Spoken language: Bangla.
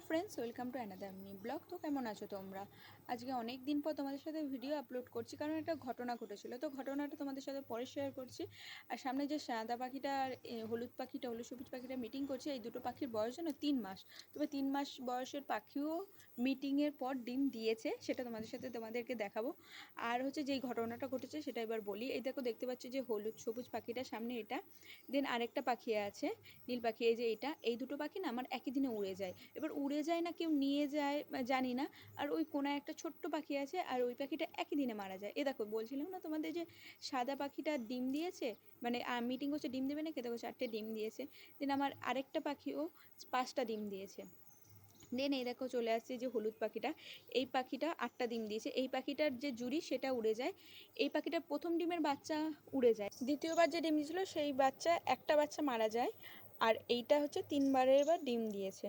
Friends, welcome to another mini blog. তো কেমন আছো তোমরা? আজকে অনেক দিন পর তোমাদের সাথে ভিডিও আপলোড করছি, কারণ একটা ঘটনা ঘটেছিল। তো ঘটনাটা তোমাদের সাথে পরে শেয়ার করছি। আর সামনে যে সাদা পাখিটা আর হলুদ সবুজ পাখিটা মিটিং করছে, এই দুটো পাখির বয়স যেন 3 মাস। তবে 3 মাস বয়সের পাখিও মিটিংয়ের পর ডিম দিয়েছে, সেটা তোমাদেরকে দেখাবো। আর হচ্ছে যেই ঘটনাটা ঘটেছে সেটা এবার বলি। এই দেখতে পাচ্ছি যে হলুদ সবুজ পাখিটার সামনে এটা, দেন আরেকটা পাখি আছে নীল পাখি। এই যে এই দুটো পাখি না আমার একই দিনে উড়ে যায়। এবার উড়ে যায় না কেউ নিয়ে যায় জানি না। আর ওই কোনায় একটা ছোট্ট পাখি আছে, আর ওই পাখিটা একই দিনে মারা যায়। দেখো, বলছিলাম না তোমাদের যে সাদা পাখিটা ডিম দিয়েছে, মানে মিটিং করছে ডিম দেবে না, দেখো 4টে ডিম দিয়েছে। দেন আমার আরেকটা পাখিও 5টা ডিম দিয়েছে। দেন এই দেখো চলে আসছে যে হলুদ পাখিটা, এই পাখিটা 8টা ডিম দিয়েছে। এই পাখিটার যে জুড়ি সেটা উড়ে যায়। এই পাখিটার প্রথম ডিমের বাচ্চা উড়ে যায়, দ্বিতীয়বার যে ডিম দিয়েছিল সেই একটা বাচ্চা মারা যায়। আর এইটা হচ্ছে 3বারের বার ডিম দিয়েছে।